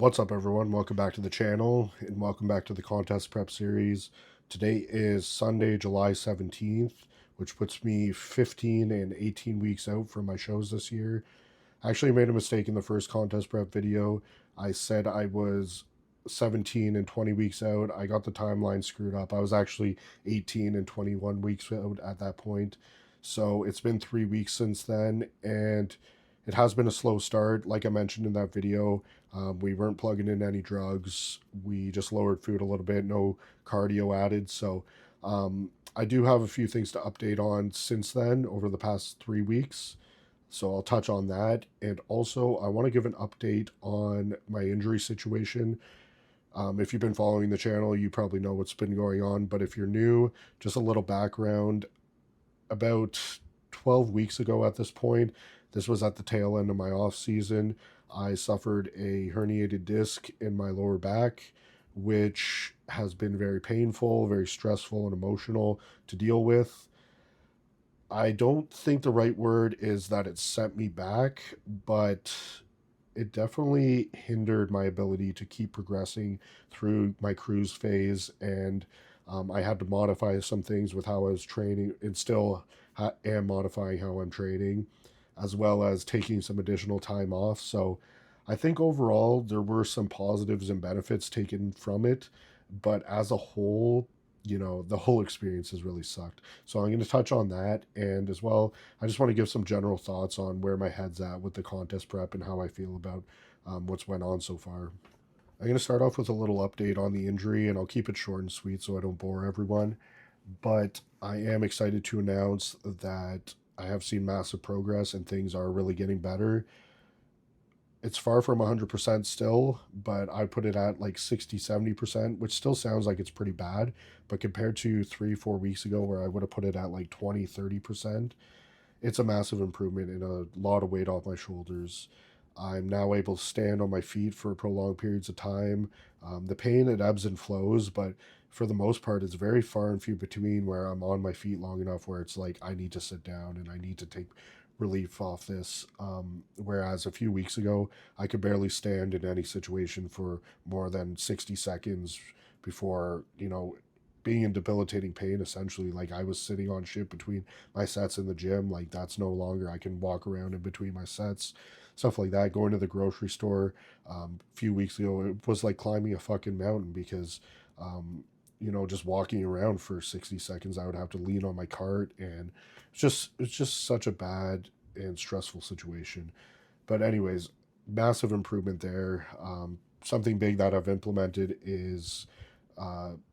What's up, everyone? Welcome back to the channel and welcome back to the contest prep series. Today is Sunday, July 17th, which puts me 15 and 18 weeks out from my shows this year. I actually made a mistake in the first contest prep video. I said I was 17 and 20 weeks out. I got the timeline screwed up. I was actually 18 and 21 weeks out at that point. So it's been 3 weeks since then, and it has been a slow start. Like I mentioned in that video, we weren't plugging in any drugs. We just lowered food a little bit, no cardio added. So I do have a few things to update on since then over the past 3 weeks. So I'll touch on that. And also, I want to give an update on my injury situation. If you've been following the channel, you probably know what's been going on. But if you're new, just a little background. About 12 weeks ago at this point, this was at the tail end of my off season, I suffered a herniated disc in my lower back, which has been very painful, very stressful, and emotional to deal with. I don't think the right word is that it sent me back, but it definitely hindered my ability to keep progressing through my cruise phase. And I had to modify some things with how I was training, and still am modifying how I'm training, as well as taking some additional time off. So I think overall there were some positives and benefits taken from it, but as a whole, the whole experience has really sucked. So I'm going to touch on that, and as well, I just want to give some general thoughts on where my head's at with the contest prep and how I feel about what's went on so far. I'm going to start off with a little update on the injury, and I'll keep it short and sweet so I don't bore everyone. But I am excited to announce that I have seen massive progress and things are really getting better. It's far from 100% still, but I put it at like 60, 70%, which still sounds like it's pretty bad. But compared to 3, 4 weeks ago, where I would have put it at like 20, 30%, it's a massive improvement and a lot of weight off my shoulders. I'm now able to stand on my feet for prolonged periods of time. The pain, it ebbs and flows, but for the most part, it's very far and few between where I'm on my feet long enough where it's like I need to sit down and I need to take relief off this. Whereas a few weeks ago, I could barely stand in any situation for more than 60 seconds before, being in debilitating pain. Essentially, like I was sitting on shit between my sets in the gym. Like that's no longer. I can walk around in between my sets, stuff like that. Going to the grocery store a few weeks ago, it was like climbing a fucking mountain because just walking around for 60 seconds, I would have to lean on my cart, and it's just such a bad and stressful situation. But anyways, massive improvement there. Something big that I've implemented is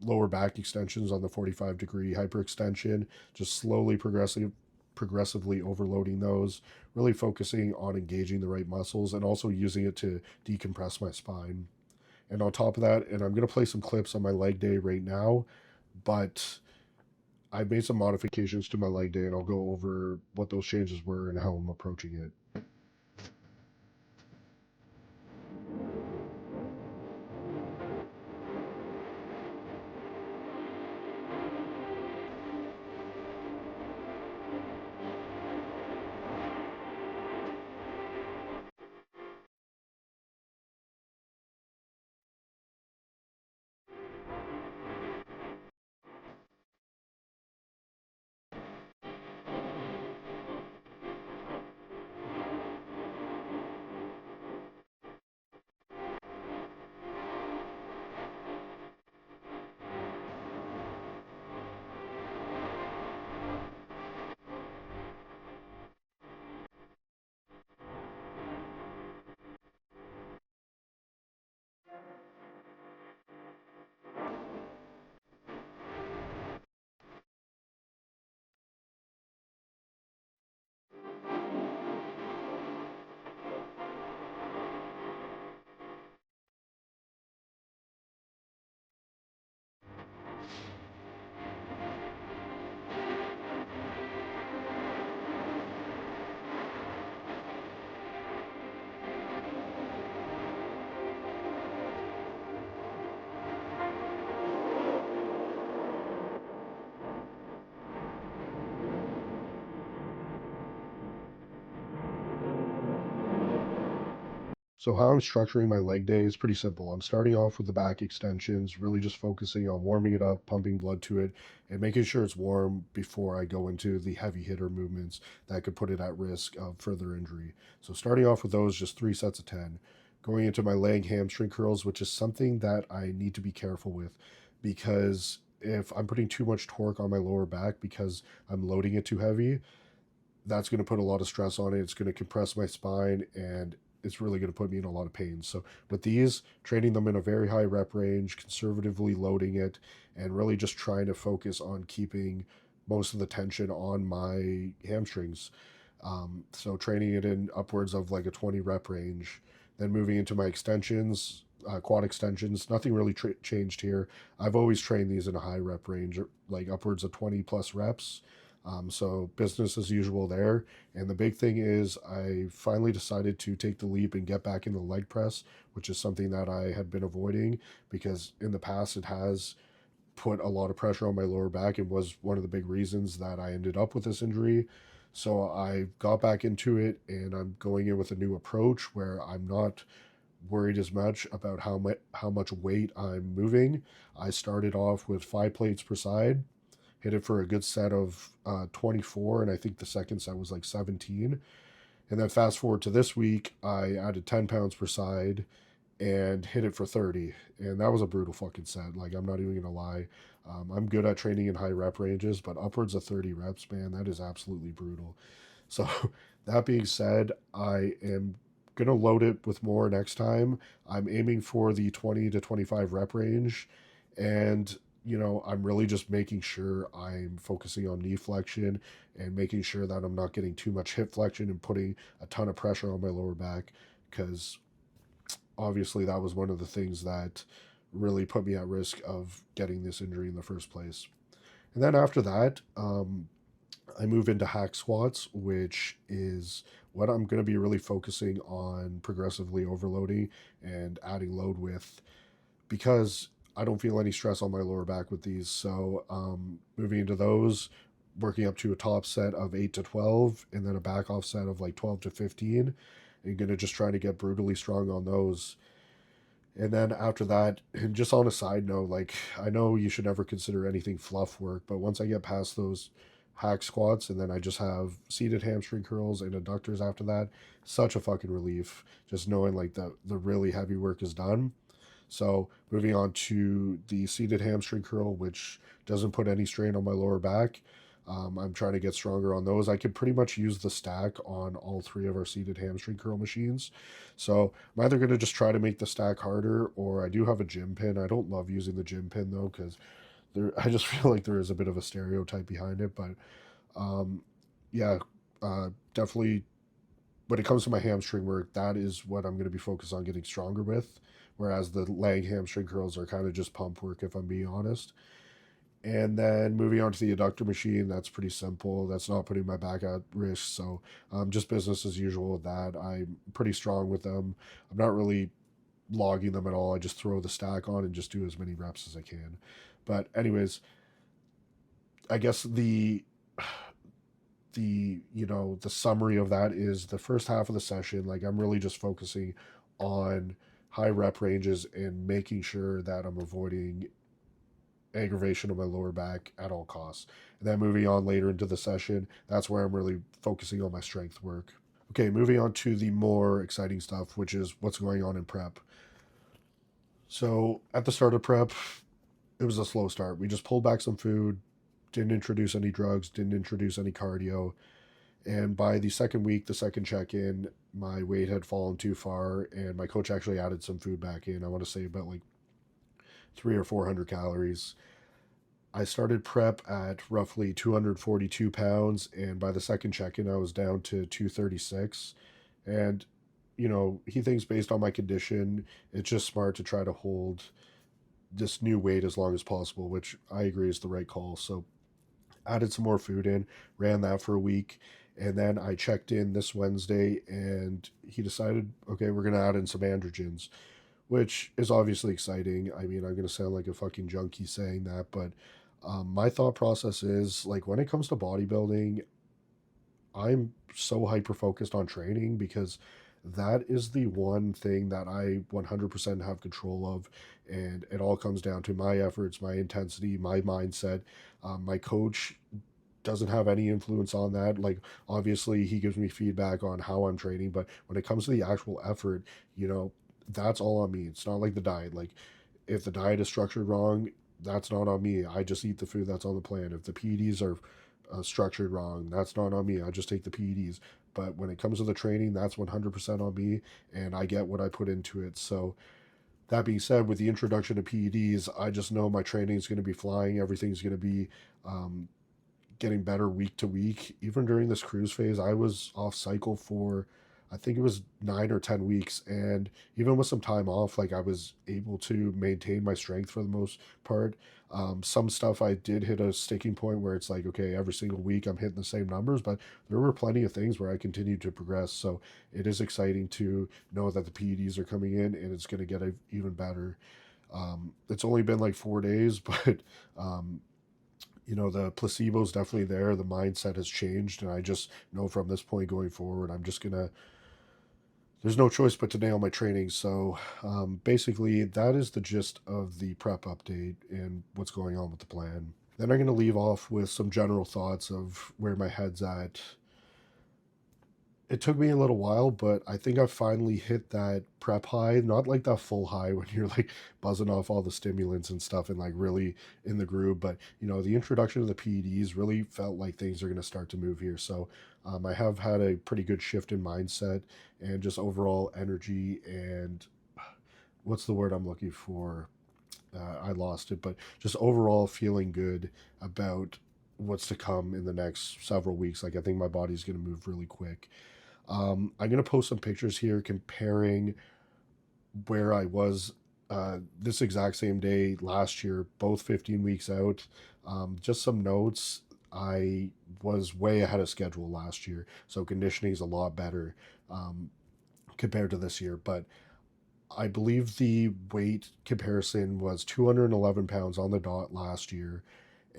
lower back extensions on the 45-degree hyperextension, just slowly progressively overloading those, really focusing on engaging the right muscles and also using it to decompress my spine. And on top of that, and I'm going to play some clips on my leg day right now, but I've made some modifications to my leg day, and I'll go over what those changes were and how I'm approaching it. So how I'm structuring my leg day is pretty simple. I'm starting off with the back extensions, really just focusing on warming it up, pumping blood to it, and making sure it's warm before I go into the heavy hitter movements that could put it at risk of further injury. So starting off with those, just 3 sets of 10. Going into my leg hamstring curls, which is something that I need to be careful with because if I'm putting too much torque on my lower back because I'm loading it too heavy, that's going to put a lot of stress on it. It's going to compress my spine and it's really going to put me in a lot of pain. So with these, training them in a very high rep range, conservatively loading it, and really just trying to focus on keeping most of the tension on my hamstrings. So training it in upwards of like a 20 rep range, then moving into my extensions, quad extensions. Nothing really changed here. I've always trained these in a high rep range, like upwards of 20 plus reps. So business as usual there. And the big thing is I finally decided to take the leap and get back into leg press, which is something that I had been avoiding because in the past it has put a lot of pressure on my lower back and was one of the big reasons that I ended up with this injury. So I got back into it and I'm going in with a new approach where I'm not worried as much about how much weight I'm moving. I started off with 5 plates per side, hit it for a good set of 24, and I think the second set was like 17. And then fast forward to this week, I added 10 pounds per side and hit it for 30. And that was a brutal fucking set. Like, I'm not even going to lie. I'm good at training in high rep ranges, but upwards of 30 reps, man, that is absolutely brutal. So, that being said, I am going to load it with more next time. I'm aiming for the 20 to 25 rep range. And, I'm really just making sure I'm focusing on knee flexion and making sure that I'm not getting too much hip flexion and putting a ton of pressure on my lower back because obviously that was one of the things that really put me at risk of getting this injury in the first place. And then after that, I move into hack squats, which is what I'm going to be really focusing on progressively overloading and adding load with because I don't feel any stress on my lower back with these. So moving into those, working up to a top set of 8 to 12, and then a back off set of like 12 to 15. And going to just try to get brutally strong on those. And then after that, and just on a side note, like I know you should never consider anything fluff work, but once I get past those hack squats and then I just have seated hamstring curls and adductors after that, such a fucking relief. Just knowing like the really heavy work is done. So moving on to the seated hamstring curl, which doesn't put any strain on my lower back. I'm trying to get stronger on those. I could pretty much use the stack on all three of our seated hamstring curl machines. So I'm either going to just try to make the stack harder, or I do have a gym pin. I don't love using the gym pin though, because I just feel like there is a bit of a stereotype behind it. But um, yeah, definitely when it comes to my hamstring work, that is what I'm going to be focused on getting stronger with. Whereas the leg hamstring curls are kind of just pump work, if I'm being honest. And then moving on to the adductor machine, that's pretty simple. That's not putting my back at risk. So just business as usual with that. I'm pretty strong with them. I'm not really logging them at all. I just throw the stack on and just do as many reps as I can. But anyways, I guess the summary of that is the first half of the session, like I'm really just focusing on high rep ranges and making sure that I'm avoiding aggravation of my lower back at all costs. And then moving on later into the session, that's where I'm really focusing on my strength work. Okay, moving on to the more exciting stuff, which is what's going on in prep. So at the start of prep, it was a slow start. We just pulled back some food, didn't introduce any drugs, didn't introduce any cardio. And by the second week, the second check in, my weight had fallen too far, and my coach actually added some food back in. I want to say about like 300 or 400 calories. I started prep at roughly 242 pounds, and by the second check in, I was down to 236. And, he thinks based on my condition, it's just smart to try to hold this new weight as long as possible, which I agree is the right call. So, added some more food in, ran that for a week, and then I checked in this Wednesday, and he decided, okay, we're going to add in some androgens, which is obviously exciting. I mean, I'm going to sound like a fucking junkie saying that, but my thought process is like when it comes to bodybuilding, I'm so hyper focused on training because That is the one thing that I 100% have control of. And it all comes down to my efforts, my intensity, my mindset. My coach doesn't have any influence on that. Like, obviously, he gives me feedback on how I'm training, but when it comes to the actual effort, you know, that's all on me. It's not like the diet. Like, if the diet is structured wrong, that's not on me. I just eat the food that's on the plan. If the PEDs are structured wrong, that's not on me. I just take the PEDs. But when it comes to the training, that's 100% on me, and I get what I put into it. So, that being said, with the introduction of PEDs, I just know my training is going to be flying. Everything's going to be um, getting better week to week. Even during this cruise phase, I was off cycle for, I think it was 9 or 10 weeks, and even with some time off, like I was able to maintain my strength for the most part. Some stuff I did hit a sticking point where it's like, okay, every single week I'm hitting the same numbers, but there were plenty of things where I continued to progress. So it is exciting to know that the PEDs are coming in and it's going to get even better. It's only been like 4 days, but um, the placebo is definitely there. The mindset has changed, and I just know from this point going forward, I'm just gonna. There's no choice but to nail my training. So, basically, that is the gist of the prep update and what's going on with the plan. Then I'm going to leave off with some general thoughts of where my head's at. It took me a little while, but I think I finally hit that prep high. Not like that full high when you're like buzzing off all the stimulants and stuff and like really in the groove. But the introduction of the PEDs really felt like things are going to start to move here. So I have had a pretty good shift in mindset and just overall energy and what's the word I'm looking for? I lost it, but just overall feeling good about what's to come in the next several weeks. Like I think my body's going to move really quick. I'm going to post some pictures here comparing where I was this exact same day last year, both 15 weeks out. Just some notes. I was way ahead of schedule last year, so conditioning is a lot better compared to this year. But I believe the weight comparison was 211 pounds on the dot last year,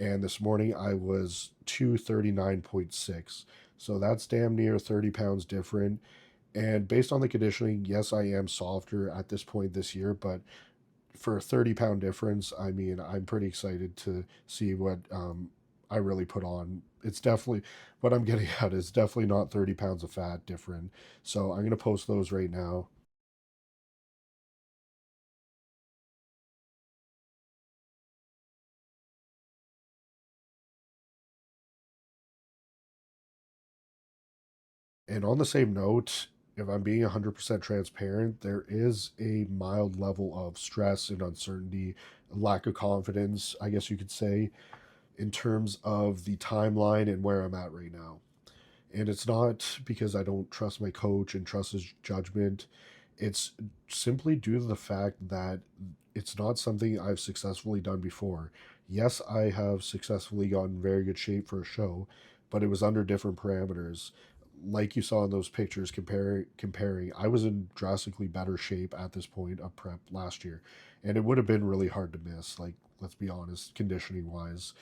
and this morning I was 239.6. So that's damn near 30 pounds different. And based on the conditioning, yes, I am softer at this point this year, but for a 30-pound difference, I mean, I'm pretty excited to see what I really put on. It's definitely what I'm getting at is definitely not 30 pounds of fat different. So I'm going to post those right now. And on the same note, if I'm being 100% transparent, there is a mild level of stress and uncertainty, lack of confidence, I guess you could say, in terms of the timeline and where I'm at right now. And it's not because I don't trust my coach and trust his judgment. It's simply due to the fact that it's not something I've successfully done before. Yes, I have successfully gotten very good shape for a show, but it was under different parameters. Like you saw in those pictures, comparing, I was in drastically better shape at this point of prep last year, and it would have been really hard to miss. Like, let's be honest, conditioning wise.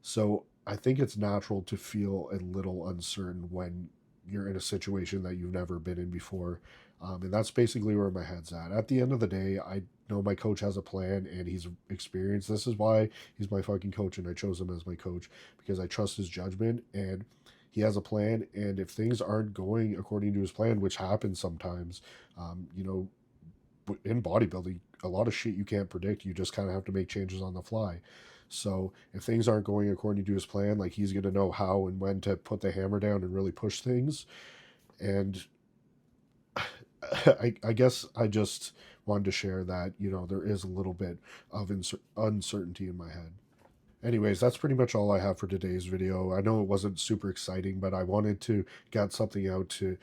So I think it's natural to feel a little uncertain when you're in a situation that you've never been in before. And that's basically where my head's at. At the end of the day, I know my coach has a plan and he's experienced. This is why he's my fucking coach and I chose him as my coach because I trust his judgment and he has a plan. And if things aren't going according to his plan, which happens sometimes, you know, in bodybuilding, a lot of shit you can't predict. You just kind of have to make changes on the fly. So if things aren't going according to his plan, like he's going to know how and when to put the hammer down and really push things. And I guess I just wanted to share that, there is a little bit of uncertainty in my head. Anyways, that's pretty much all I have for today's video. I know it wasn't super exciting, but I wanted to get something out to,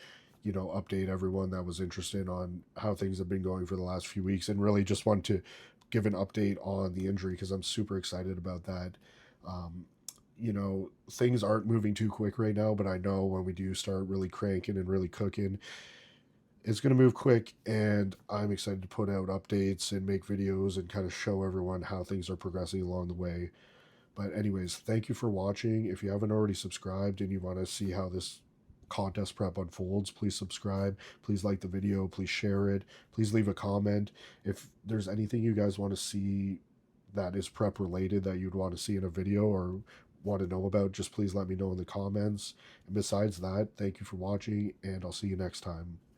update everyone that was interested on how things have been going for the last few weeks and really just want to give an update on the injury because I'm super excited about that. Um, things aren't moving too quick right now, but I know when we do start really cranking and really cooking, it's going to move quick. And I'm excited to put out updates and make videos and kind of show everyone how things are progressing along the way. But anyways, thank you for watching. If you haven't already subscribed and you want to see how this contest prep unfolds. Please subscribe. Please like the video. Please share it. Please leave a comment. If there's anything you guys want to see that is prep related that you'd want to see in a video or want to know about, just please let me know in the comments. And besides that, thank you for watching, and I'll see you next time.